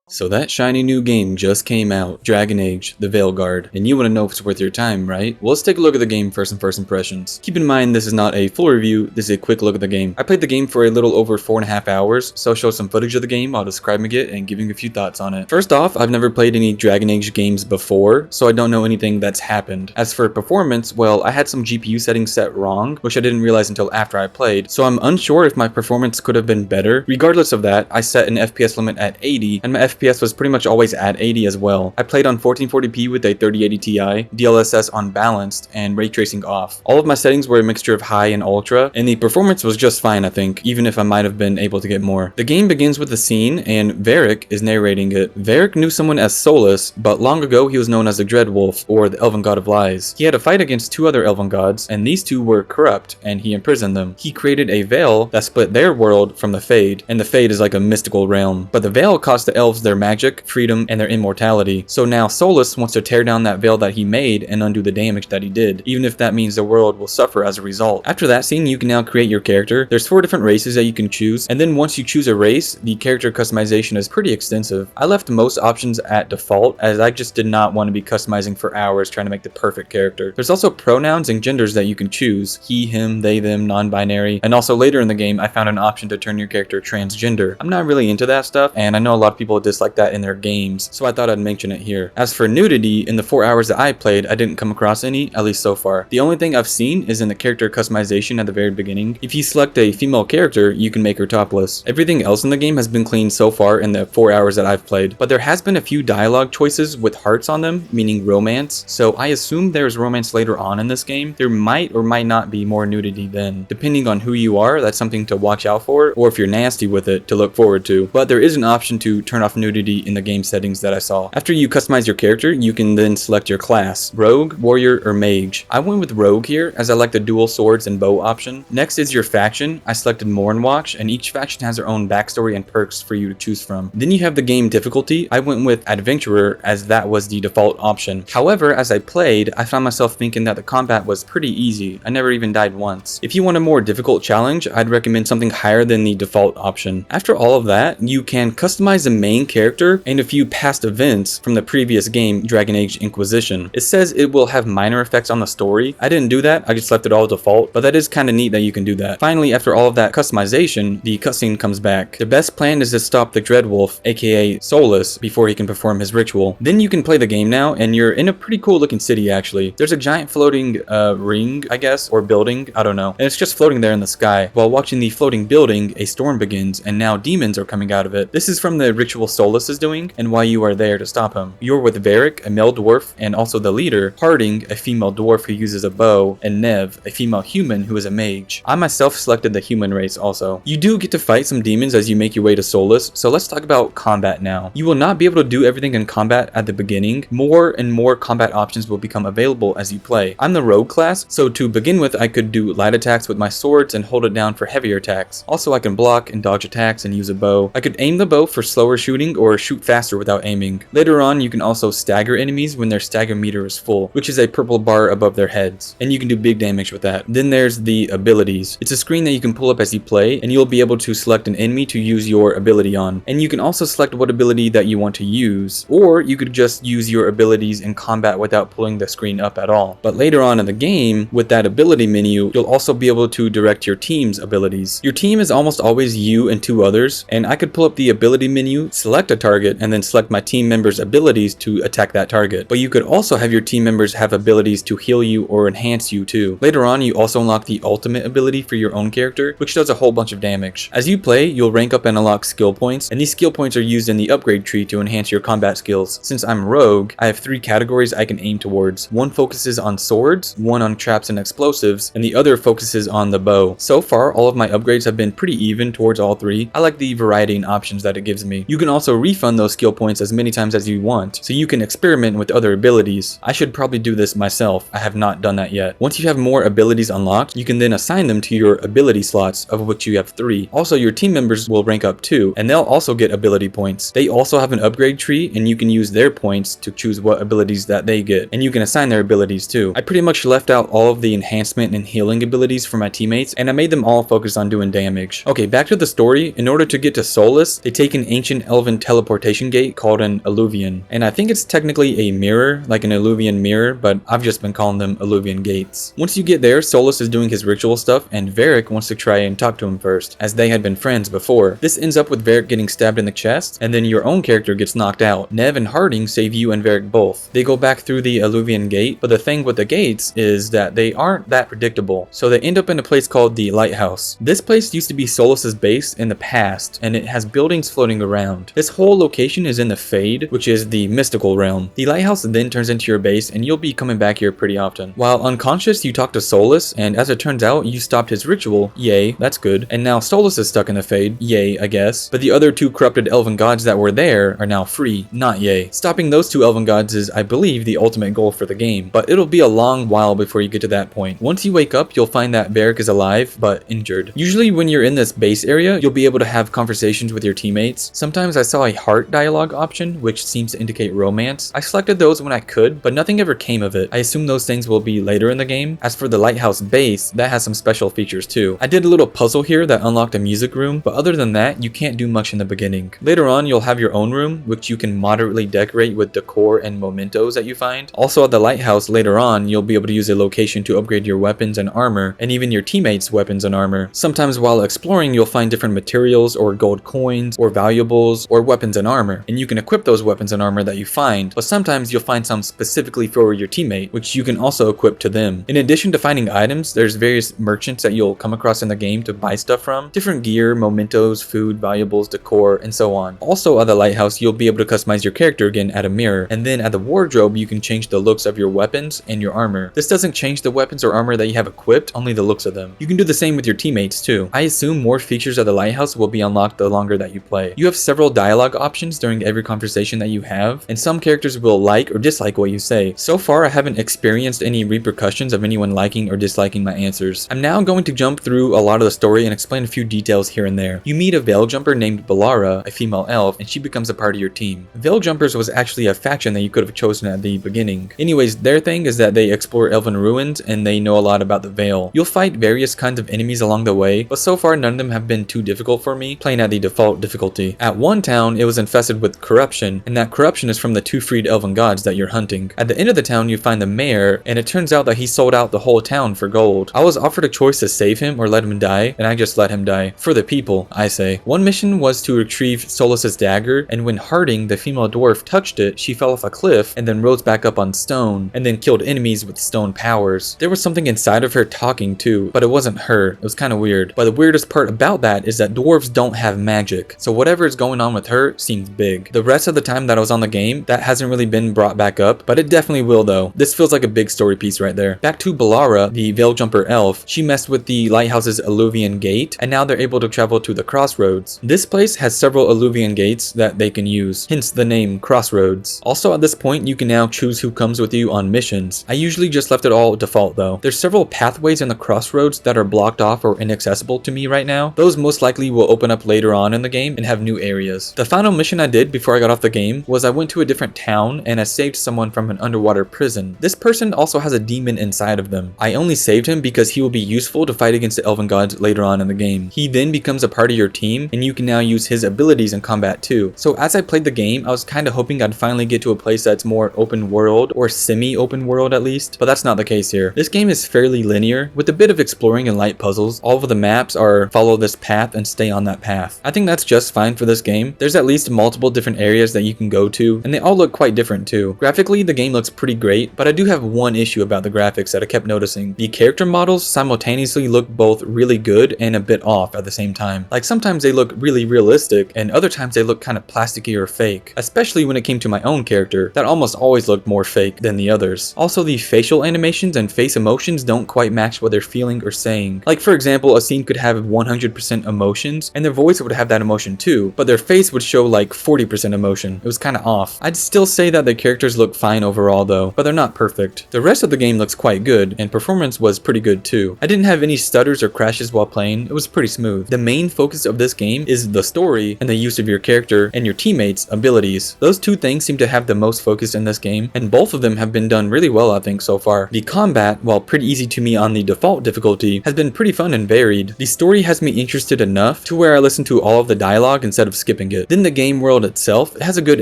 So that shiny new game just came out, Dragon Age, the Veilguard, and you want to know if it's worth your time, right? Well, let's take a look at the game first and first impressions. Keep in mind this is not a full review, this is a quick look at the game. I played the game for a little over 4.5 hours, so I'll show some footage of the game while describing it and giving a few thoughts on it. First off, I've never played any Dragon Age games before, so I don't know anything that's happened. As for performance, well, I had some GPU settings set wrong, which I didn't realize until after I played, so I'm unsure if my performance could have been better. Regardless of that, I set an FPS limit at 80, and my FPS was pretty much always at 80 as well. I played on 1440p with a 3080 Ti, DLSS on balanced, and ray tracing off. All of my settings were a mixture of high and ultra, and the performance was just fine, I think, even if I might have been able to get more. The game begins with a scene, and Varric is narrating it. Varric knew someone as Solus, but long ago he was known as the Dreadwolf, or the Elven God of Lies. He had a fight against two other Elven gods, and these two were corrupt, and he imprisoned them. He created a veil that split their world from the Fade, and the Fade is like a mystical realm. But the veil cost the elves their magic, freedom, and their immortality. So now Solus wants to tear down that veil that he made and undo the damage that he did, even if that means the world will suffer as a result. After that scene, you can now create your character. There's 4 different races that you can choose, and then once you choose a race, the character customization is pretty extensive. I left most options at default, as I just did not want to be customizing for hours trying to make the perfect character. There's also pronouns and genders that you can choose: he, him, they, them, non-binary, and also later in the game I found an option to turn your character transgender. I'm not really into that stuff, and I know a lot of people dislike that in their games, so I thought I'd mention it here. As for nudity, in the 4 hours that I played, I didn't come across any, at least so far. The only thing I've seen is in the character customization at the very beginning. If you select a female character, you can make her topless. Everything else in the game has been clean so far in the 4 hours that I've played, but there has been a few dialogue choices with hearts on them, meaning romance, so I assume there's romance later on in this game. There might or might not be more nudity then. Depending on who you are, that's something to watch out for, or if you're nasty with it, to look forward to. But there is an option to turn off nudity in the game settings that I saw. After you customize your character, you can then select your class: rogue, warrior, or mage. I went with rogue here, as I like the dual swords and bow option. Next is your faction. I selected Mournwatch, and each faction has their own backstory and perks for you to choose from. Then you have the game difficulty. I went with adventurer, as that was the default option. However, as I played, I found myself thinking that the combat was pretty easy. I never even died once. If you want a more difficult challenge, I'd recommend something higher than the default option. After all of that, you can customize the main character and a few past events from the previous game, Dragon Age Inquisition. It says it will have minor effects on the story. I didn't do that, I just left it all default, but that is kind of neat that you can do that. Finally, after all of that customization, the cutscene comes back. The best plan is to stop the Dreadwolf, aka Solus, before he can perform his ritual. Then you can play the game now, and you're in a pretty cool looking city actually. There's a giant floating ring, I guess, or building, I don't know, and it's just floating there in the sky. While watching the floating building, a storm begins, and now demons are coming out of it. This is from the ritual Solus is doing, and why you are there to stop him. You're with Varric, a male dwarf, and also the leader, Harding, a female dwarf who uses a bow, and Nev, a female human who is a mage. I myself selected the human race also. You do get to fight some demons as you make your way to Solus, so let's talk about combat now. You will not be able to do everything in combat at the beginning. More and more combat options will become available as you play. I'm the rogue class, so to begin with I could do light attacks with my swords and hold it down for heavier attacks. Also I can block and dodge attacks and use a bow. I could aim the bow for slower shooting or shoot faster without aiming. Later on you can also stagger enemies when their stagger meter is full, which is a purple bar above their heads, and you can do big damage with that. Then there's the abilities. It's a screen that you can pull up as you play, and you'll be able to select an enemy to use your ability on, and you can also select what ability that you want to use, or you could just use your abilities in combat without pulling the screen up at all. But later on in the game, with that ability menu, you'll also be able to direct your team's abilities. Your team is almost always you and 2 others, and I could pull up the ability menu, select a target, and then select my team members' abilities to attack that target. But you could also have your team members have abilities to heal you or enhance you too. Later on, you also unlock the ultimate ability for your own character, which does a whole bunch of damage. As you play, you'll rank up and unlock skill points, and these skill points are used in the upgrade tree to enhance your combat skills. Since I'm rogue, I have 3 categories I can aim towards. One focuses on swords, one on traps and explosives, and the other focuses on the bow. So far, all of my upgrades have been pretty even towards all 3. I like the variety and options that it gives me. You can also refund those skill points as many times as you want, so you can experiment with other abilities. I should probably do this myself. I have not done that yet. Once you have more abilities unlocked, you can then assign them to your ability slots, of which you have 3. Also, your team members will rank up too, and they'll also get ability points. They also have an upgrade tree, and you can use their points to choose what abilities that they get, and you can assign their abilities too. I pretty much left out all of the enhancement and healing abilities for my teammates, and I made them all focus on doing damage. Okay, back to the story. In order to get to Solus, they take an ancient elven open teleportation gate called an Alluvian, and I think it's technically a mirror, like an Alluvian mirror, but I've just been calling them Alluvian gates. Once you get there, Solus is doing his ritual stuff, and Varric wants to try and talk to him first, as they had been friends before. This ends up with Varric getting stabbed in the chest, and then your own character gets knocked out. Nev and Harding save you and Varric both. They go back through the Alluvian gate, but the thing with the gates is that they aren't that predictable, so they end up in a place called the Lighthouse. This place used to be Solus's base in the past, and it has buildings floating around. This whole location is in the Fade, which is the mystical realm. The Lighthouse then turns into your base, and you'll be coming back here pretty often. While unconscious, you talk to Solus, and as it turns out, you stopped his ritual. Yay, that's good. And now Solus is stuck in the Fade. Yay, I guess. But the other two corrupted elven gods that were there are now free. Not yay. Stopping those two elven gods is, I believe, the ultimate goal for the game, but it'll be a long while before you get to that point. Once you wake up, you'll find that Varric is alive, but injured. Usually when you're in this base area, you'll be able to have conversations with your teammates. Sometimes I saw a heart dialogue option, which seems to indicate romance. I selected those when I could, but nothing ever came of it. I assume those things will be later in the game. As for the Lighthouse base, that has some special features too. I did a little puzzle here that unlocked a music room, but other than that, you can't do much in the beginning. Later on, you'll have your own room, which you can moderately decorate with decor and mementos that you find. Also at the Lighthouse later on, you'll be able to use a location to upgrade your weapons and armor, and even your teammates' weapons and armor. Sometimes while exploring, you'll find different materials or gold coins or valuables or weapons and armor, and you can equip those weapons and armor that you find, but sometimes you'll find some specifically for your teammate, which you can also equip to them. In addition to finding items, there's various merchants that you'll come across in the game to buy stuff from. Different gear, mementos, food, valuables, decor, and so on. Also at the Lighthouse, you'll be able to customize your character again at a mirror, and then at the wardrobe, you can change the looks of your weapons and your armor. This doesn't change the weapons or armor that you have equipped, only the looks of them. You can do the same with your teammates too. I assume more features of the Lighthouse will be unlocked the longer that you play. You have several dialogue options during every conversation that you have, and some characters will like or dislike what you say. So far, I haven't experienced any repercussions of anyone liking or disliking my answers. I'm now going to jump through a lot of the story and explain a few details here and there. You meet a Veilgjumper named Balara, a female elf, and she becomes a part of your team. Veiljumpers was actually a faction that you could have chosen at the beginning. Anyways, their thing is that they explore elven ruins and they know a lot about the Veil. You'll fight various kinds of enemies along the way, but so far none of them have been too difficult for me, playing at the default difficulty. At one town, it was infested with corruption, and that corruption is from the two freed elven gods that you're hunting. At the end of the town, you find the mayor, and it turns out that he sold out the whole town for gold. I was offered a choice to save him or let him die, and I just let him die. For the people, I say. One mission was to retrieve Solus's dagger, and when Harding, the female dwarf, touched it, she fell off a cliff and then rose back up on stone, and then killed enemies with stone powers. There was something inside of her talking too, but it wasn't her. It was kind of weird. But the weirdest part about that is that dwarves don't have magic, so whatever is going on with her seems big. The rest of the time that I was on the game, that hasn't really been brought back up, but it definitely will though. This feels like a big story piece right there. Back to Balara, the Veilgjumper elf. She messed with the Lighthouse's Alluvian gate, and now they're able to travel to the Crossroads. This place has several Alluvian gates that they can use, hence the name Crossroads. Also at this point, you can now choose who comes with you on missions. I usually just left it all default though. There's several pathways in the Crossroads that are blocked off or inaccessible to me right now. Those most likely will open up later on in the game and have new areas. The final mission I did before I got off the game was I went to a different town and I saved someone from an underwater prison. This person also has a demon inside of them. I only saved him because he will be useful to fight against the elven gods later on in the game. He then becomes a part of your team, and you can now use his abilities in combat too. So as I played the game, I was kind of hoping I'd finally get to a place that's more open world, or semi-open world at least, but that's not the case here. This game is fairly linear, with a bit of exploring and light puzzles. All of the maps are follow this path and stay on that path. I think that's just fine for this game. There's at least multiple different areas that you can go to, and they all look quite different too. Graphically, the game looks pretty great, but I do have one issue about the graphics that I kept noticing. The character models simultaneously look both really good and a bit off at the same time. Like sometimes they look really realistic, and other times they look kind of plasticky or fake. Especially when it came to my own character, that almost always looked more fake than the others. Also, the facial animations and face emotions don't quite match what they're feeling or saying. Like for example, a scene could have 100% emotions, and their voice would have that emotion too, but their face would show like 40% emotion. It was kind of off. I'd still say that the characters look fine overall though, but they're not perfect. The rest of the game looks quite good, and performance was pretty good too. I didn't have any stutters or crashes while playing. It was pretty smooth. The main focus of this game is the story and the use of your character and your teammates' abilities. Those two things seem to have the most focus in this game, and both of them have been done really well I think so far. The combat, while pretty easy to me on the default difficulty, has been pretty fun and varied. The story has me interested enough to where I listen to all of the dialogue instead of skipping it. it. Then the game world itself, it has a good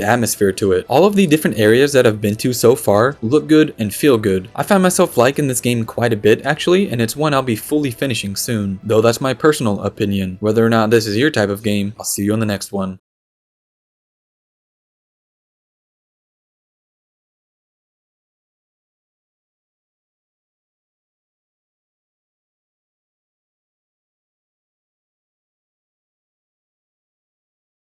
atmosphere to it. All of the different areas that I've been to so far look good and feel good. I find myself liking this game quite a bit actually, and it's one I'll be fully finishing soon. Though that's my personal opinion. Whether or not this is your type of game, I'll see you on the next one.